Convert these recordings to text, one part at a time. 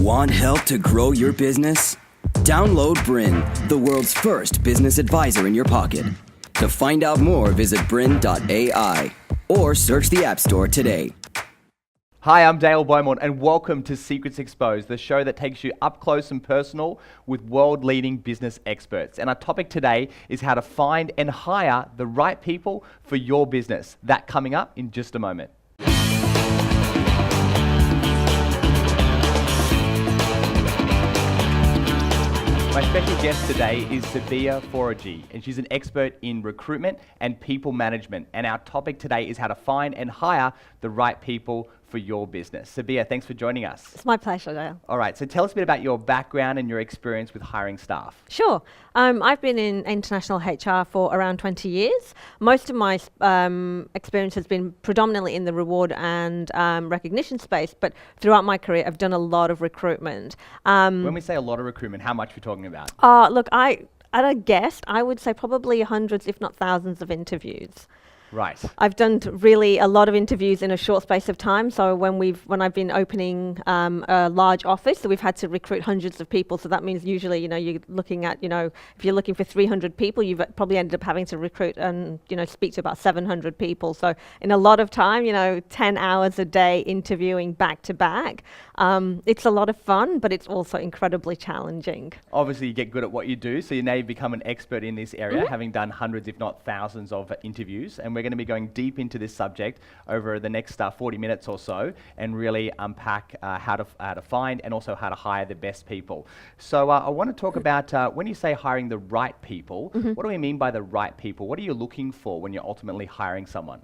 Want help to grow your business? Download Bryn, the world's first business advisor in your pocket. To find out more, visit bryn.ai or search the App Store today. Hi, I'm Dale Beaumont and welcome to Secrets Exposed, the show that takes you up close and personal with world-leading business experts. And our topic today is how to find and hire the right people for your business. That coming up in just a moment. My special guest today is Sabia Foragy, and she's an expert in recruitment and people management. And our topic today is how to find and hire the right people for your business. Sabia, thanks for joining us. It's my pleasure, Dale. All right, so tell us a bit about your background and your experience with hiring staff. Sure. I've been in international HR for around 20 years. Most of my experience has been predominantly in the reward and recognition space, but throughout my career, I've done a lot of recruitment. When we say a lot of recruitment, how much are we talking about? Look, at a guess, I would say probably hundreds, if not thousands of interviews. Right. I've done really a lot of interviews in a short space of time. So when I've been opening a large office, so we've had to recruit hundreds of people. So that means usually, you're looking at, if you're looking for 300 people, you've probably ended up having to recruit and, speak to about 700 people. So in a lot of time, 10 hours a day interviewing back to back. It's a lot of fun, but it's also incredibly challenging. Obviously, you get good at what you do. So now you've become an expert in this area, having done hundreds, if not thousands of interviews. And we're going to be going deep into this subject over the next 40 minutes or so and really unpack how to find and also how to hire the best people. So I want to talk about when you say hiring the right people, what do we mean by the right people? What are you looking for when you're ultimately hiring someone?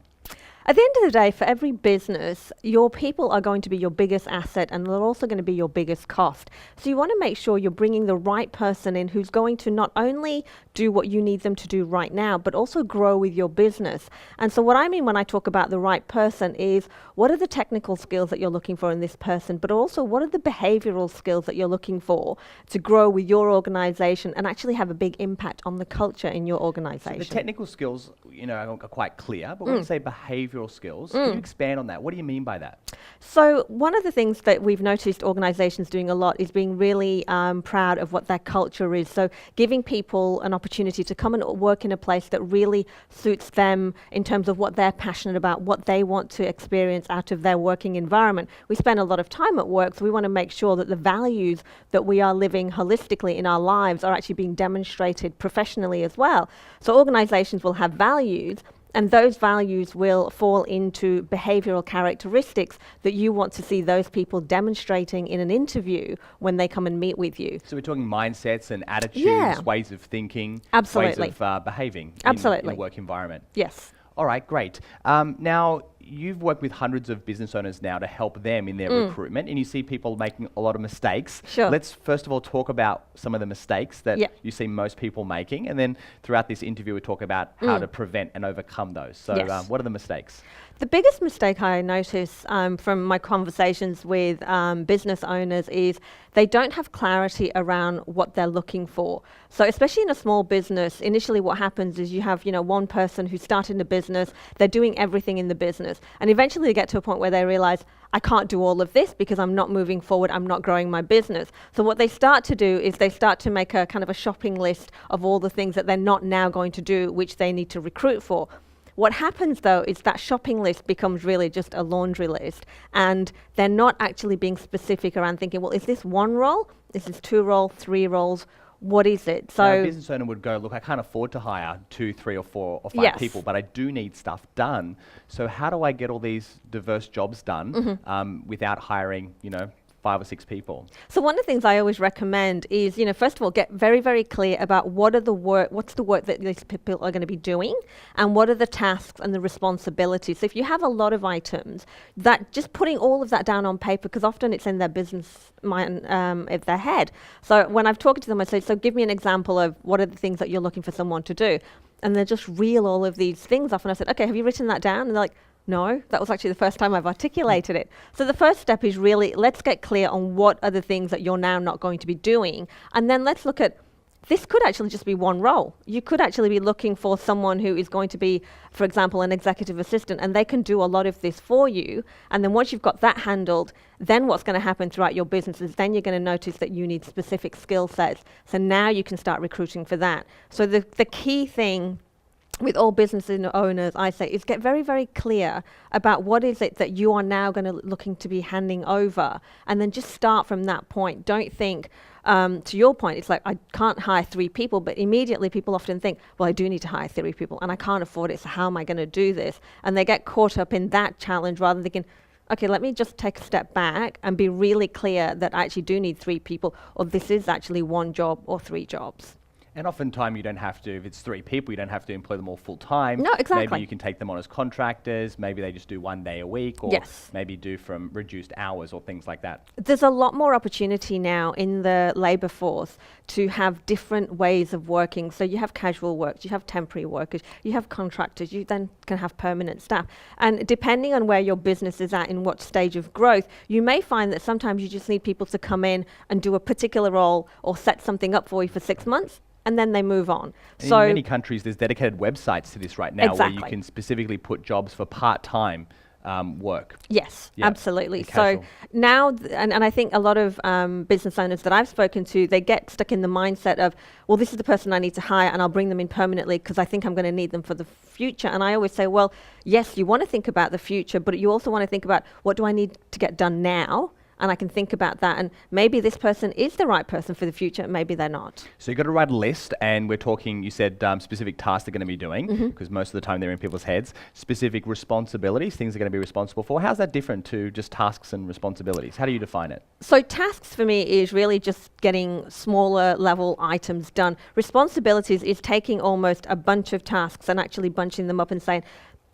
At the end of the day, for every business, your people are going to be your biggest asset and they're also going to be your biggest cost. So you want to make sure you're bringing the right person in who's going to not only do what you need them to do right now, but also grow with your business. And so what I mean when I talk about the right person is what are the technical skills that you're looking for in this person, but also what are the behavioral skills that you're looking for to grow with your organization and actually have a big impact on the culture in your organization. So the technical skills, are quite clear, but when you say behavioral skills, can you expand on that? What do you mean by that? So one of the things that we've noticed organizations doing a lot is being really proud of what their culture is. So giving people an opportunity to come and work in a place that really suits them in terms of what they're passionate about, what they want to experience out of their working environment. We spend a lot of time at work, so we want to make sure that the values that we are living holistically in our lives are actually being demonstrated professionally as well. So organizations will have values, and those values will fall into behavioral characteristics that you want to see those people demonstrating in an interview when they come and meet with you. So we're talking mindsets and attitudes, ways of thinking, Absolutely. ways of behaving Absolutely. in a work environment. Yes. All right, great. Now, you've worked with hundreds of business owners now to help them in their recruitment, and you see people making a lot of mistakes. Sure. Let's first of all talk about some of the mistakes that you see most people making, and then throughout this interview we talk about how to prevent and overcome those. So what are the mistakes? The biggest mistake I notice from my conversations with business owners is they don't have clarity around what they're looking for. So especially in a small business, initially what happens is you have one person who's starting a business, they're doing everything in the business, and eventually they get to a point where they realize, I can't do all of this because I'm not moving forward, I'm not growing my business. So what they start to do is they start to make a kind of a shopping list of all the things that they're not now going to do, which they need to recruit for. What happens though is that shopping list becomes really just a laundry list, and they're not actually being specific around thinking, well, is this one role? Is this 2 roles, 3 roles? What is it? So now a business owner would go, look, I can't afford to hire 2, 3 or 4 or 5 people, but I do need stuff done. So how do I get all these diverse jobs done without hiring, 5 or 6 people? So one of the things I always recommend is, first of all, get very, very clear about what's the work that these people are going to be doing, and what are the tasks and the responsibilities. So if you have a lot of items, that just putting all of that down on paper, because often it's in their business mind, of their head. So when I've talked to them, I say, so give me an example of what are the things that you're looking for someone to do, and they just reel all of these things off. And I said, okay, have you written that down? And they're like, no, that was actually the first time I've articulated it. So the first step is really, let's get clear on what are the things that you're now not going to be doing. And then let's look at this could actually just be one role. You could actually be looking for someone who is going to be, for example, an executive assistant, and they can do a lot of this for you. And then once you've got that handled, then what's going to happen throughout your business is then you're going to notice that you need specific skill sets. So now you can start recruiting for that. So the key thing with all business owners, I say, is get very, very clear about what is it that you are now going to looking to be handing over, and then just start from that point. Don't think, to your point, it's like, I can't hire 3 people, but immediately people often think, well, I do need to hire 3 people, and I can't afford it, so how am I going to do this? And they get caught up in that challenge rather than thinking, okay, let me just take a step back and be really clear that I actually do need 3 people, or this is actually 1 job or 3 jobs. And oftentimes you don't have to, if it's 3 people, you don't have to employ them all full time. No, exactly. Maybe you can take them on as contractors, maybe they just do 1 day a week, or Yes. maybe do from reduced hours or things like that. There's a lot more opportunity now in the labour force to have different ways of working. So you have casual workers, you have temporary workers, you have contractors, you then can have permanent staff. And depending on where your business is at, in what stage of growth, you may find that sometimes you just need people to come in and do a particular role or set something up for you for 6 months, and then they move on. And So in many countries, there's dedicated websites to this right now where you Exactly. can specifically put jobs for part-time work. yes, Yeah, absolutely. and So casual. now, and I think a lot of business owners that I've spoken to, they get stuck in the mindset of, well, this is the person I need to hire and I'll bring them in permanently because I think I'm going to need them for the future. And I always say, well, yes, you want to think about the future, but you also want to think about, what do I need to get done now? And I can think about that, and maybe this person is the right person for the future, maybe they're not. So you've got to write a list, and we're talking, you said specific tasks they're going to be doing, because most of the time they're in people's heads. Specific responsibilities, things they're going to be responsible for. How's that different to just tasks and responsibilities? How do you define it? So tasks for me is really just getting smaller level items done. Responsibilities is taking almost a bunch of tasks and actually bunching them up and saying,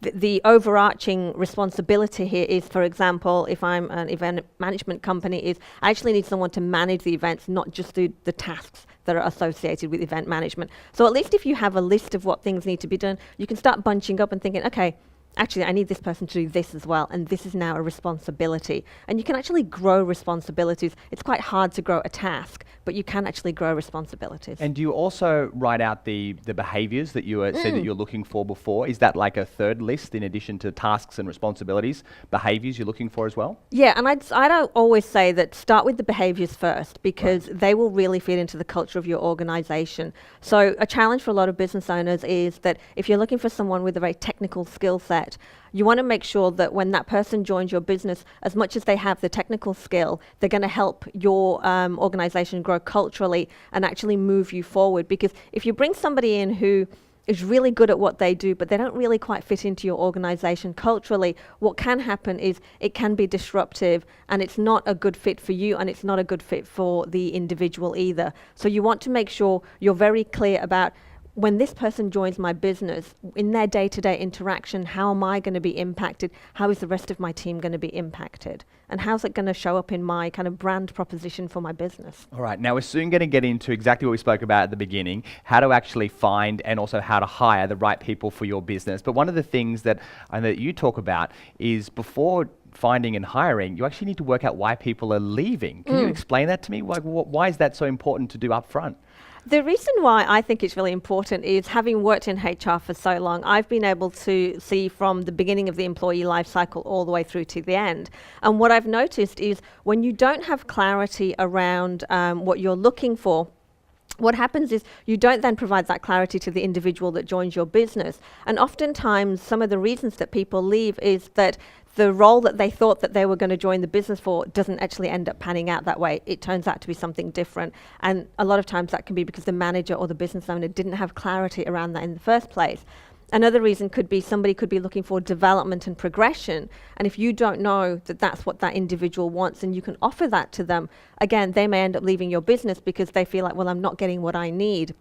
the overarching responsibility here is, for example, if I'm an event management company, is I actually need someone to manage the events, not just do the tasks that are associated with event management. So at least if you have a list of what things need to be done, you can start bunching up and thinking, okay, actually I need this person to do this as well, and this is now a responsibility. And you can actually grow responsibilities. It's quite hard to grow a task, but you can actually grow responsibilities. And do you also write out the behaviours that you said that you're looking for before? Is that like a third list in addition to tasks and responsibilities, behaviours you're looking for as well? Yeah, and I'd always say that start with the behaviours first, because they will really feed into the culture of your organisation. So a challenge for a lot of business owners is that if you're looking for someone with a very technical skill set, you want to make sure that when that person joins your business, as much as they have the technical skill, they're going to help your organisation grow culturally and actually move you forward. Because if you bring somebody in who is really good at what they do, but they don't really quite fit into your organisation culturally, what can happen is it can be disruptive, and it's not a good fit for you, and it's not a good fit for the individual either. So you want to make sure you're very clear about, when this person joins my business, in their day-to-day interaction, how am I going to be impacted? How is the rest of my team going to be impacted? And how's it going to show up in my kind of brand proposition for my business? All right, now we're soon going to get into exactly what we spoke about at the beginning, how to actually find and also how to hire the right people for your business. But one of the things that I know that you talk about is, before finding and hiring, you actually need to work out why people are leaving. Can you explain that to me? Why is that so important to do up front? The reason why I think it's really important is, having worked in HR for so long, I've been able to see from the beginning of the employee life cycle all the way through to the end. And what I've noticed is, when you don't have clarity around what you're looking for, what happens is you don't then provide that clarity to the individual that joins your business. And oftentimes, some of the reasons that people leave is that the role that they thought that they were going to join the business for doesn't actually end up panning out that way. It turns out to be something different. And a lot of times that can be because the manager or the business owner didn't have clarity around that in the first place. Another reason could be, somebody could be looking for development and progression. And if you don't know that that's what that individual wants and you can offer that to them, again, they may end up leaving your business because they feel like, well, I'm not getting what I need.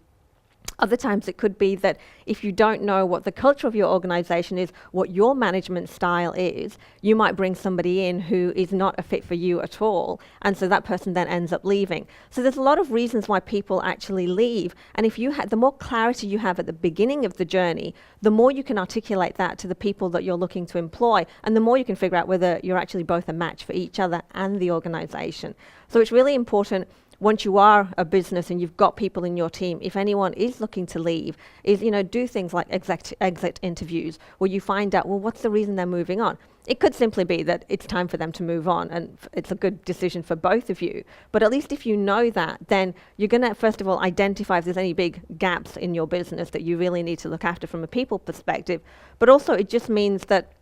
Other times it could be that if you don't know what the culture of your organization is, what your management style is, you might bring somebody in who is not a fit for you at all. And so that person then ends up leaving. So there's a lot of reasons why people actually leave. And if you the more clarity you have at the beginning of the journey, the more you can articulate that to the people that you're looking to employ, and the more you can figure out whether you're actually both a match for each other and the organization. So it's really important, once you are a business and you've got people in your team, if anyone is looking to leave, is, do things like exit interviews where you find out, well, what's the reason they're moving on? It could simply be that it's time for them to move on, and it's a good decision for both of you. But at least if you know that, then you're going to, first of all, identify if there's any big gaps in your business that you really need to look after from a people perspective. But also, it just means that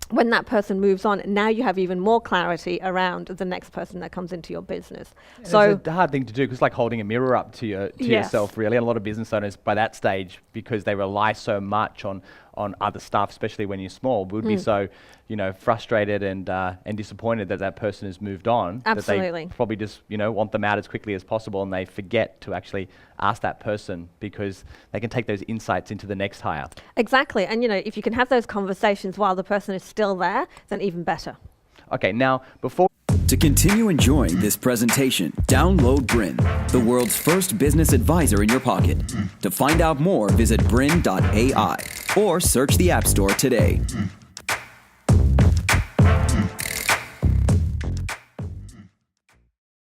when that person moves on, now you have even more clarity around the next person that comes into your business. So it's a hard thing to do, because it's like holding a mirror up to yourself, really. And a lot of business owners by that stage, because they rely so much on other stuff, especially when you're small, would be so, frustrated and disappointed that person has moved on. Absolutely. That they probably just, want them out as quickly as possible, and they forget to actually ask that person, because they can take those insights into the next hire. Exactly. And, if you can have those conversations while the person is still there, then even better. Okay, now, before... To continue enjoying this presentation, download Bryn, the world's first business advisor in your pocket. To find out more, visit bryn.ai or search the App Store today.